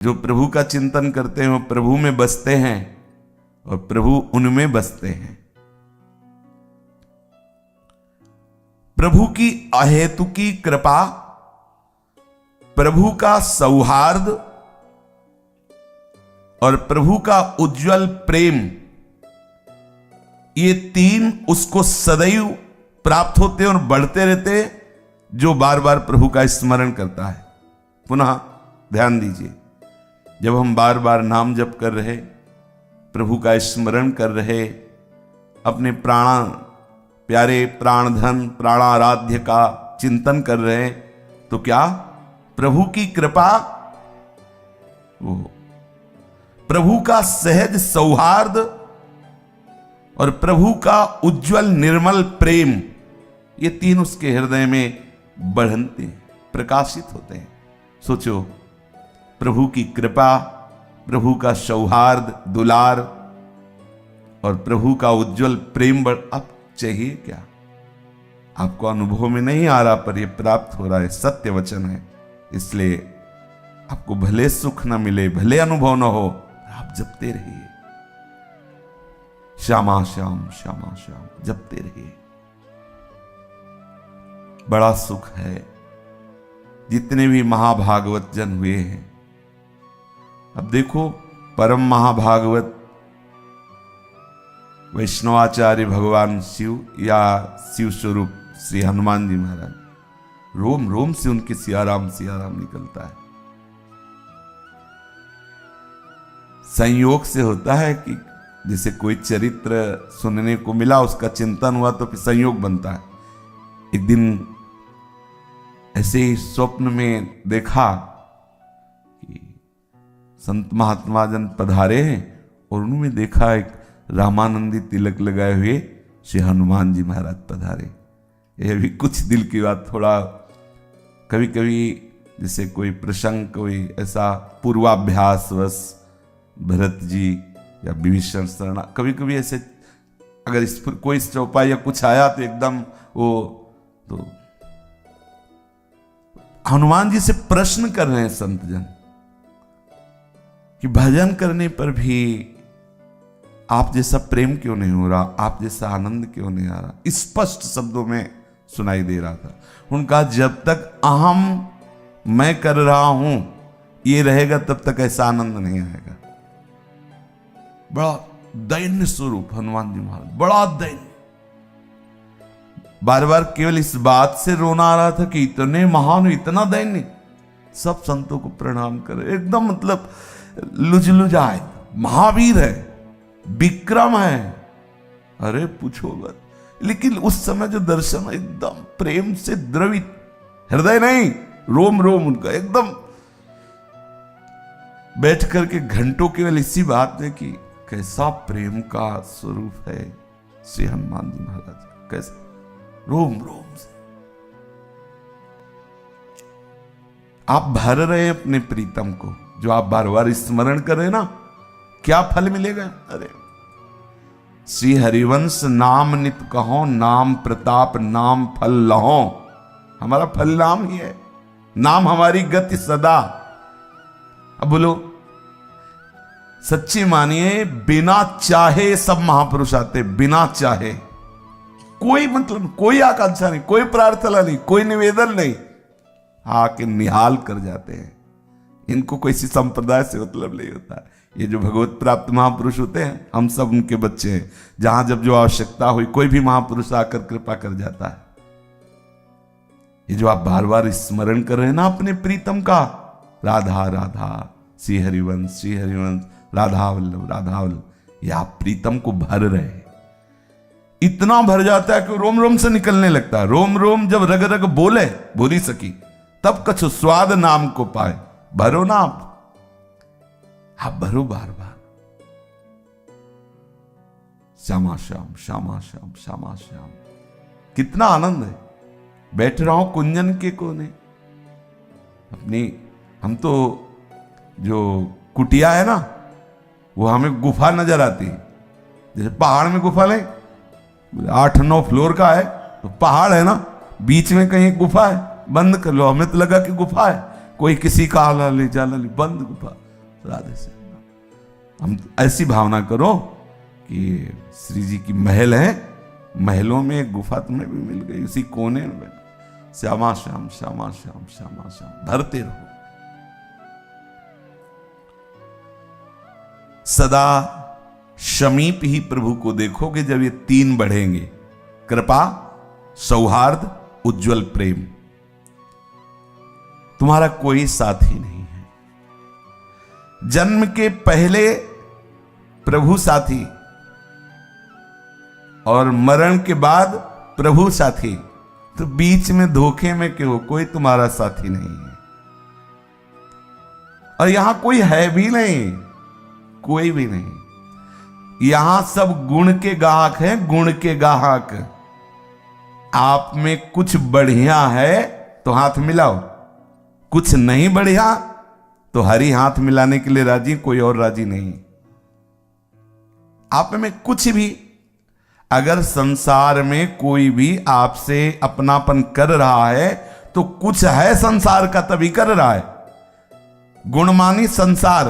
जो प्रभु का चिंतन करते हैं वो प्रभु में बसते हैं और प्रभु उनमें बसते हैं। प्रभु की अहेतुकी कृपा, प्रभु का सौहार्द और प्रभु का उज्जवल प्रेम, ये तीन उसको सदैव प्राप्त होते और बढ़ते रहते जो बार बार प्रभु का स्मरण करता है। पुनः ध्यान दीजिए, जब हम बार बार नाम जप कर रहे, प्रभु का स्मरण कर रहे, अपने प्यारे प्राणधन प्राणाराध्य का चिंतन कर रहे, तो क्या प्रभु की कृपा, वो प्रभु का सहज सौहार्द और प्रभु का उज्जवल निर्मल प्रेम, ये तीन उसके हृदय में बढ़ते प्रकाशित होते हैं। सोचो, प्रभु की कृपा, प्रभु का सौहार्द दुलार और प्रभु का उज्जवल प्रेम अब चाहिए क्या? आपको अनुभव में नहीं आ रहा, पर यह प्राप्त हो रहा है, सत्य वचन है। इसलिए आपको भले सुख न मिले, भले अनुभव न हो, आप जपते रहिए, श्यामा श्याम श्यामा श्याम जपते रहिए। बड़ा सुख है। जितने भी महाभागवत जन हुए हैं, अब देखो, परम महाभागवत वैष्णवाचार्य भगवान शिव या शिव स्वरूप श्री हनुमान जी महाराज, रोम रोम से उनके सियाराम सियाराम निकलता है। संयोग से होता है कि जैसे कोई चरित्र सुनने को मिला, उसका चिंतन हुआ तो फिर संयोग बनता है। एक दिन ऐसे ही स्वप्न में देखा कि संत महात्मा जन पधारे हैं और उन्होंने देखा एक रामानंदी तिलक लगाए हुए श्री हनुमान जी महाराज पधारे। यह भी कुछ दिल की बात, थोड़ा कभी कभी जैसे कोई प्रसंग, कोई ऐसा पूर्वाभ्यास वश भरत जी या विभीषण शरणा, कभी कभी ऐसे अगर इस पर कोई चौपाई या कुछ आया तो एकदम वो, तो हनुमान जी से प्रश्न कर रहे हैं संत जन कि भजन करने पर भी आप जैसा प्रेम क्यों नहीं हो रहा, आप जैसा आनंद क्यों नहीं आ रहा। स्पष्ट शब्दों में सुनाई दे रहा था। उनका जब तक अहम मैं कर रहा हूं ये रहेगा, तब तक ऐसा आनंद नहीं आएगा। बड़ा दैन्य स्वरूप हनुमान जी महाराज, बड़ा दैन्य। बार बार केवल इस बात से रोना आ रहा था कि इतने महान, इतना दैन्य। सब संतों को प्रणाम करे, एकदम मतलब लुजलुजाए, महावीर है, विक्रम है, अरे पूछो मत। लेकिन उस समय जो दर्शन एकदम प्रेम से द्रवित, हृदय नहीं, रोम रोम उनका एकदम, बैठ करके घंटों केवल इसी बात में कि कैसा प्रेम का स्वरूप है श्री हनुमान जी महाराज, कैसे रोम रोम से आप भर रहे हैं अपने प्रीतम को, जो आप बार बार स्मरण कर रहे हैं ना, क्या फल मिलेगा? अरे श्री हरिवंश नाम नित कहो, नाम प्रताप नाम फल लहो। हमारा फल नाम ही है, नाम हमारी गति सदा। अब बोलो, सच्ची मानिए, बिना चाहे सब महापुरुष आते, बिना चाहे, कोई मतलब, कोई आकांक्षा नहीं, कोई प्रार्थना नहीं, कोई निवेदन नहीं, आके निहाल कर जाते हैं। इनको कोई सी संप्रदाय से मतलब नहीं होता। ये जो भगवत प्राप्त महापुरुष होते हैं, हम सब उनके बच्चे हैं। जहां जब जो आवश्यकता हुई, कोई भी महापुरुष आकर कृपा कर जाता है। ये जो आप बार बार स्मरण कर रहे हैं ना अपने प्रीतम का, राधा राधा श्री हरिवंश राधा वल्लभ राधा वल्लभ, ये आप प्रीतम को भर रहे हैं। इतना भर जाता है कि रोम रोम से निकलने लगता है। रोम रोम जब रग रग बोले बोली सकी, तब कछु स्वाद नाम को पाए। भरो ना आप भरो बार बार, श्यामा श्याम श्यामा श्याम श्यामा श्याम। कितना आनंद है। बैठ रहा हूं कुंजन के कोने अपनी, हम तो जो कुटिया है ना, वो हमें गुफा नजर आती है। जैसे पहाड़ में गुफा नहीं, 8-9 फ्लोर का है तो पहाड़ है ना, बीच में कहीं गुफा है, बंद कर लो। हमें तो लगा कि गुफा है, कोई किसी का आला ले जाला ले, बंद गुफा। राधे श्याम। हम ऐसी भावना करो कि श्री जी की महल है, महलों में एक गुफा तुम्हें भी मिल गई, उसी कोने में बैठ श्यामा श्याम श्यामा श्याम श्यामा श्याम धरते रहो। सदा समीप ही प्रभु को देखोगे जब ये तीन बढ़ेंगे, कृपा, सौहार्द, उज्जवल प्रेम। तुम्हारा कोई साथी नहीं है। जन्म के पहले प्रभु साथी और मरण के बाद प्रभु साथी, तो बीच में धोखे में क्यों? कोई तुम्हारा साथी नहीं है और यहां कोई है भी नहीं, कोई भी नहीं। यहां सब गुण के गाहक हैं, गुण के गाहक। आप में कुछ बढ़िया है तो हाथ मिलाओ, कुछ नहीं बढ़िया तो हरी हाथ मिलाने के लिए राजी, कोई और राजी नहीं। आप में कुछ भी, अगर संसार में कोई भी आपसे अपनापन कर रहा है तो कुछ है संसार का, तभी कर रहा है। गुणमानी संसार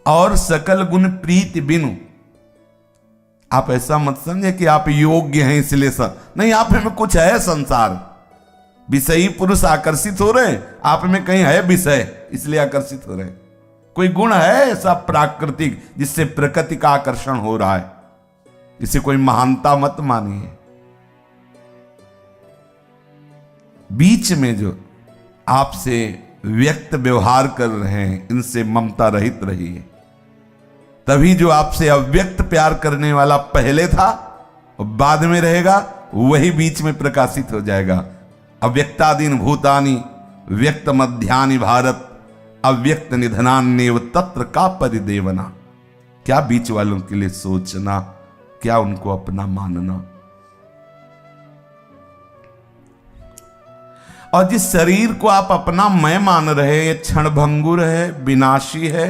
और सकल गुण प्रीति बिनु। आप ऐसा मत समझे कि आप योग्य हैं इसलिए नहीं, आप में कुछ है संसार। विषयी पुरुष आकर्षित हो रहे, आप में कहीं है विषय इसलिए आकर्षित हो रहे। कोई गुण है ऐसा प्राकृतिक जिससे प्रकृति का आकर्षण हो रहा है, इसे कोई महानता मत मानिए। बीच में जो आपसे व्यक्त व्यवहार कर रहे हैं, इनसे ममता रहित रहिए। तभी जो आपसे अव्यक्त प्यार करने वाला पहले था और बाद में रहेगा, वही बीच में प्रकाशित हो जाएगा। अव्यक्तादीन भूतानि व्यक्त मध्यानि भारत, अव्यक्त निधनान्येव तत्र का परिदेवना। क्या बीच वालों के लिए सोचना, क्या उनको अपना मानना। और जिस शरीर को आप अपना मैं मान रहे, ये क्षणभंगुर है, विनाशी है,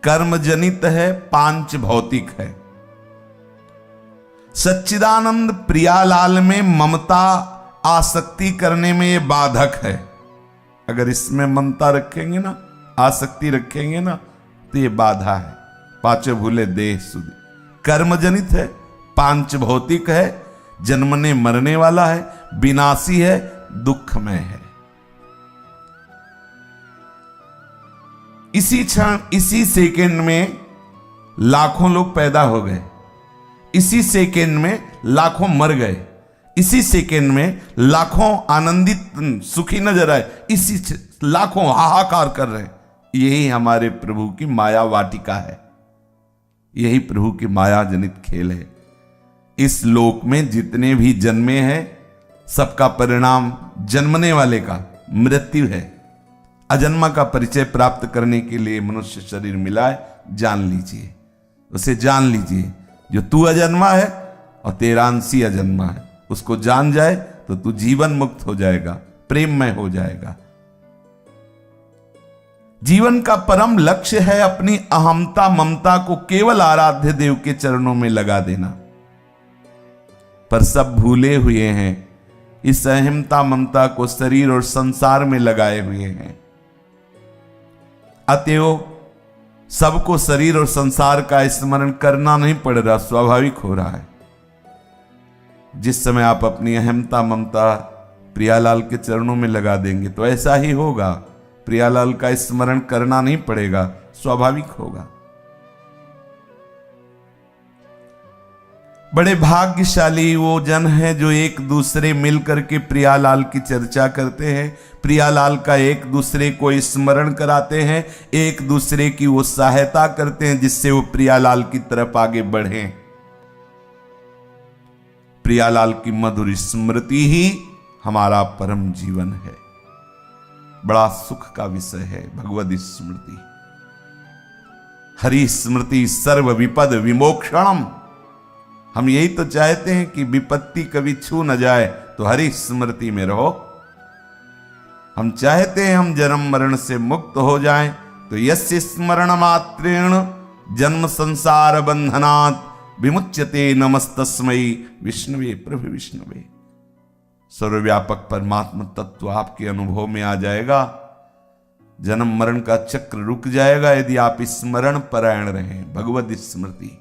कर्मजनित है, पांच भौतिक है। सच्चिदानंद प्रियालाल में ममता आसक्ति करने में ये बाधक है। अगर इसमें ममता रखेंगे ना, आसक्ति रखेंगे ना, तो ये बाधा है। पांचों भूले देह सुधि, कर्मजनित है, पांच भौतिक है, जन्मने मरने वाला है, विनाशी है, दुखमय है। इसी क्षण, इसी सेकंड में लाखों लोग पैदा हो गए, इसी सेकंड में लाखों मर गए, इसी सेकंड में लाखों आनंदित सुखी नजर आए, इसी लाखों हाहाकार कर रहे हैं। यही हमारे प्रभु की माया वाटिका है, यही प्रभु की माया जनित खेल है। इस लोक में जितने भी जन्मे हैं, सबका परिणाम जन्मने वाले का मृत्यु है। अजन्मा का परिचय प्राप्त करने के लिए मनुष्य शरीर मिला है, जान लीजिए, उसे जान लीजिए। जो तू अजन्मा है और तेरा अंशी अजन्मा है, उसको जान जाए तो तू जीवन मुक्त हो जाएगा, प्रेममय हो जाएगा। जीवन का परम लक्ष्य है अपनी अहमता ममता को केवल आराध्य देव के चरणों में लगा देना। पर सब भूले हुए हैं, इस अहमता ममता को शरीर और संसार में लगाए हुए हैं। अतएव सबको शरीर और संसार का स्मरण करना नहीं पड़ रहा, स्वाभाविक हो रहा है। जिस समय आप अपनी अहमता ममता प्रियालाल के चरणों में लगा देंगे तो ऐसा ही होगा। प्रियालाल का स्मरण करना नहीं पड़ेगा, स्वाभाविक होगा। बड़े भाग्यशाली वो जन है जो एक दूसरे मिलकर के प्रियालाल की चर्चा करते हैं, प्रियालाल का एक दूसरे को स्मरण कराते हैं, एक दूसरे की वो सहायता करते हैं जिससे वो प्रियालाल की तरफ आगे बढ़ें। प्रियालाल की मधुर स्मृति ही हमारा परम जीवन है। बड़ा सुख का विषय है भगवद स्मृति। हरि स्मृति सर्व विपद विमोक्षणम। हम यही तो चाहते हैं कि विपत्ति कभी छू न जाए, तो हरि स्मृति में रहो। हम चाहते हैं हम जन्म मरण से मुक्त हो जाएं, तो यस्य स्मरण मात्रेण जन्म संसार बंधनात् विमुच्यते नमस्तस्मै विष्णुवे प्रभु विष्णुवे। सर्वव्यापक परमात्मा तत्व आपके अनुभव में आ जाएगा जन्म मरण का चक्र रुक जाएगा यदि आप स्मरण परायण रहें, भगवत स्मृति।